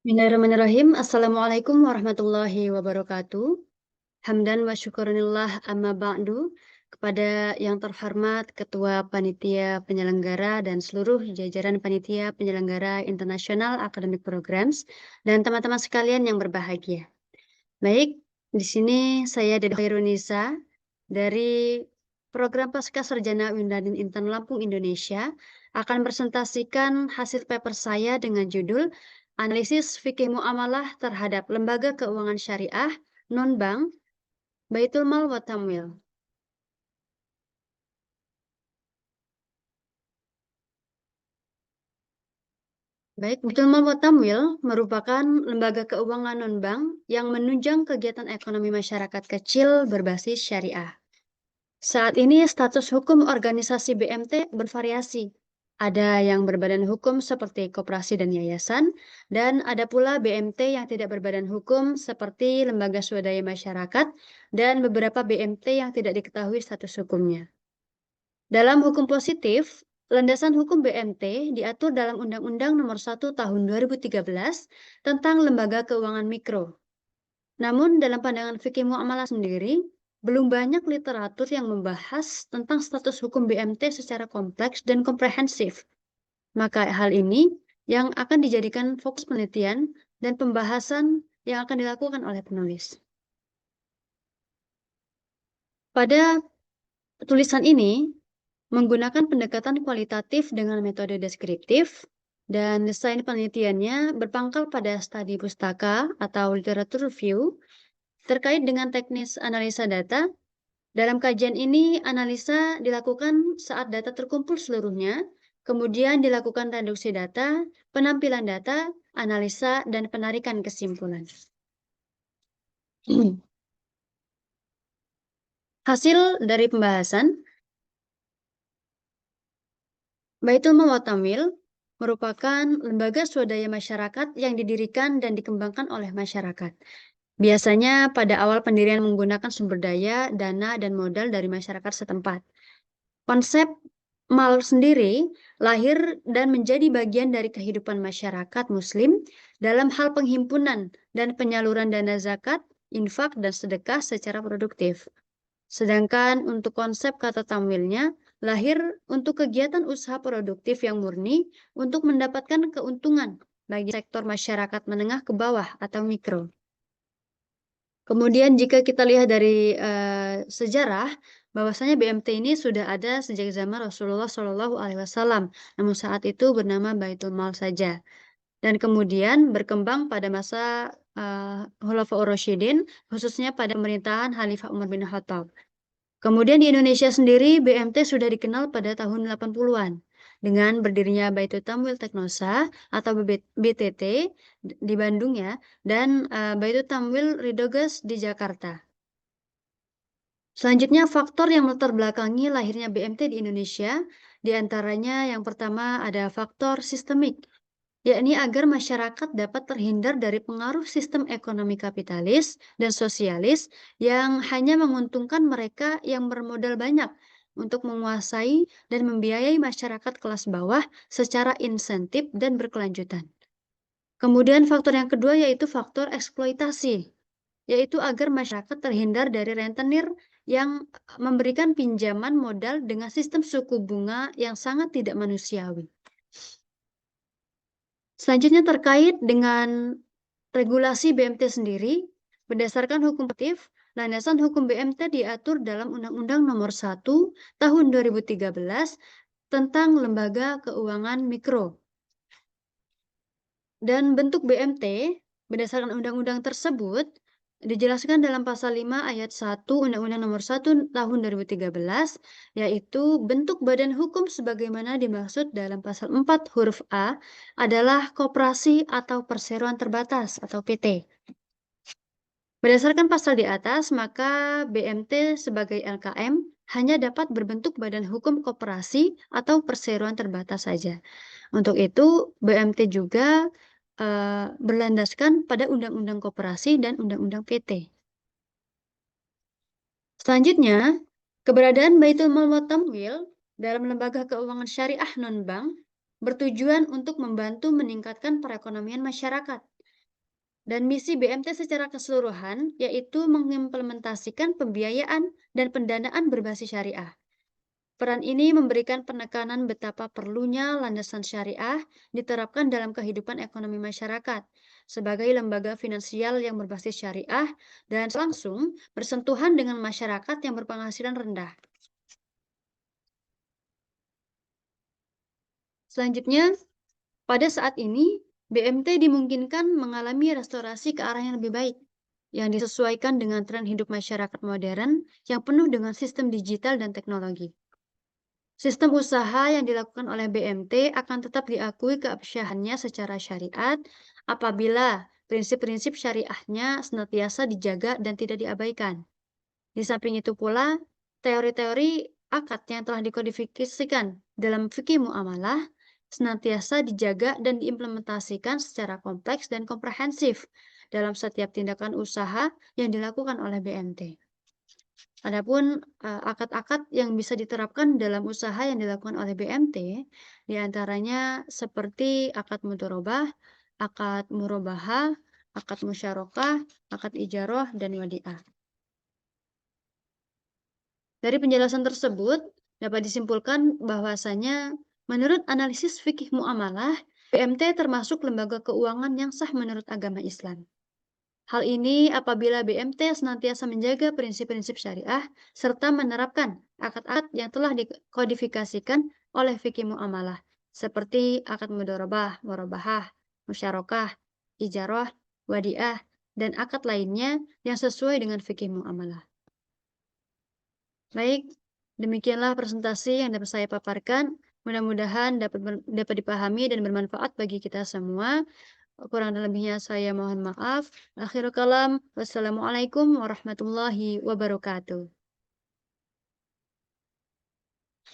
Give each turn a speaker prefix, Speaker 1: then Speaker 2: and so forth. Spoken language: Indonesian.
Speaker 1: Bismillahirrahmanirrahim. Assalamualaikum warahmatullahi wabarakatuh. Hamdan wa syukurillah amma ba'du. Kepada yang terhormat Ketua Panitia Penyelenggara dan seluruh jajaran Panitia Penyelenggara International Academic Programs dan teman-teman sekalian yang berbahagia. Baik, di sini saya Dede Khairunisa dari Program Pascasarjana Undadin Intan Lampung Indonesia akan presentasikan hasil paper saya dengan judul Analisis Fikih Muamalah terhadap Lembaga Keuangan Syariah Non-Bank Baitul Mal wa Tamwil. Baik, Baitul Mal wa Tamwil merupakan lembaga keuangan non-bank yang menunjang kegiatan ekonomi masyarakat kecil berbasis syariah. Saat ini status hukum organisasi BMT bervariasi. Ada yang berbadan hukum seperti koperasi dan yayasan, dan ada pula BMT yang tidak berbadan hukum seperti lembaga swadaya masyarakat, dan beberapa BMT yang tidak diketahui status hukumnya. Dalam hukum positif, landasan hukum BMT diatur dalam Undang-Undang Nomor 1 Tahun 2013 tentang Lembaga Keuangan Mikro. Namun dalam pandangan fikih muamalah sendiri, belum banyak literatur yang membahas tentang status hukum BMT secara kompleks dan komprehensif. Maka hal ini yang akan dijadikan fokus penelitian dan pembahasan yang akan dilakukan oleh penulis. Pada tulisan ini, menggunakan pendekatan kualitatif dengan metode deskriptif, dan desain penelitiannya berpangkal pada studi pustaka atau literatur review terkait dengan teknis analisa data. Dalam kajian ini, analisa dilakukan saat data terkumpul seluruhnya, kemudian dilakukan reduksi data, penampilan data, analisa, dan penarikan kesimpulan. Hasil dari pembahasan, Baitul Mal wa Tamwil merupakan lembaga swadaya masyarakat yang didirikan dan dikembangkan oleh masyarakat. Biasanya pada awal pendirian menggunakan sumber daya, dana, dan modal dari masyarakat setempat. Konsep mal sendiri lahir dan menjadi bagian dari kehidupan masyarakat Muslim dalam hal penghimpunan dan penyaluran dana zakat, infak, dan sedekah secara produktif. Sedangkan untuk konsep kata tamwilnya lahir untuk kegiatan usaha produktif yang murni untuk mendapatkan keuntungan bagi sektor masyarakat menengah ke bawah atau mikro. Kemudian jika kita lihat dari sejarah, bahwasanya BMT ini sudah ada sejak zaman Rasulullah SAW, namun saat itu bernama Baitul Mal saja. Dan kemudian berkembang pada masa Khulafaur Rasyidin, khususnya pada pemerintahan Khalifah Umar bin Khattab. Kemudian di Indonesia sendiri, BMT sudah dikenal pada tahun 80-an. Dengan berdirinya Baitul Tamwil Teknosa atau BTT di Bandung ya, dan Baitul Tamwil Ridogas di Jakarta. Selanjutnya faktor yang melatar belakangi lahirnya BMT di Indonesia, diantaranya yang pertama ada faktor sistemik, yakni agar masyarakat dapat terhindar dari pengaruh sistem ekonomi kapitalis dan sosialis yang hanya menguntungkan mereka yang bermodal banyak untuk menguasai dan membiayai masyarakat kelas bawah secara insentif dan berkelanjutan. Kemudian faktor yang kedua yaitu faktor eksploitasi, yaitu agar masyarakat terhindar dari rentenir yang memberikan pinjaman modal dengan sistem suku bunga yang sangat tidak manusiawi. Selanjutnya terkait dengan regulasi BMT sendiri, berdasarkan hukum positif, landasan hukum BMT diatur dalam Undang-Undang Nomor 1 Tahun 2013 tentang Lembaga Keuangan Mikro. Dan bentuk BMT berdasarkan undang-undang tersebut dijelaskan dalam pasal 5 ayat 1 Undang-Undang Nomor 1 Tahun 2013, yaitu bentuk badan hukum sebagaimana dimaksud dalam pasal 4 huruf A adalah koperasi atau perseroan terbatas atau PT. Berdasarkan pasal di atas, maka BMT sebagai LKM hanya dapat berbentuk badan hukum koperasi atau perseroan terbatas saja. Untuk itu, BMT juga berlandaskan pada Undang-Undang Koperasi dan Undang-Undang PT. Selanjutnya, keberadaan Baitul Mal wa Tamwil dalam lembaga keuangan syariah non-bank bertujuan untuk membantu meningkatkan perekonomian masyarakat Dan misi BMT secara keseluruhan yaitu mengimplementasikan pembiayaan dan pendanaan berbasis syariah. Peran ini memberikan penekanan betapa perlunya landasan syariah diterapkan dalam kehidupan ekonomi masyarakat sebagai lembaga finansial yang berbasis syariah dan langsung bersentuhan dengan masyarakat yang berpenghasilan rendah. Selanjutnya, pada saat ini, BMT dimungkinkan mengalami restorasi ke arah yang lebih baik, yang disesuaikan dengan tren hidup masyarakat modern yang penuh dengan sistem digital dan teknologi. Sistem usaha yang dilakukan oleh BMT akan tetap diakui keabsahannya secara syariat apabila prinsip-prinsip syariahnya senantiasa dijaga dan tidak diabaikan. Di samping itu pula, teori-teori akad yang telah dikodifikasikan dalam fikih muamalah senantiasa dijaga dan diimplementasikan secara kompleks dan komprehensif dalam setiap tindakan usaha yang dilakukan oleh BMT. Adapun akad-akad yang bisa diterapkan dalam usaha yang dilakukan oleh BMT, diantaranya seperti akad mudharabah, akad murabahah, akad musyarakah, akad ijarah, dan wadiah. Dari penjelasan tersebut, dapat disimpulkan bahwasanya menurut analisis fikih muamalah, BMT termasuk lembaga keuangan yang sah menurut agama Islam. Hal ini apabila BMT senantiasa menjaga prinsip-prinsip syariah serta menerapkan akad-akad yang telah dikodifikasikan oleh fikih muamalah seperti akad mudharabah, murabahah, musyarakah, ijarah, wadiah, dan akad lainnya yang sesuai dengan fikih muamalah. Baik, demikianlah presentasi yang dapat saya paparkan. Mudah-mudahan dapat dipahami dan bermanfaat bagi kita semua. Kurang dan lebihnya saya mohon maaf. Akhirul kalam, wassalamualaikum warahmatullahi wabarakatuh.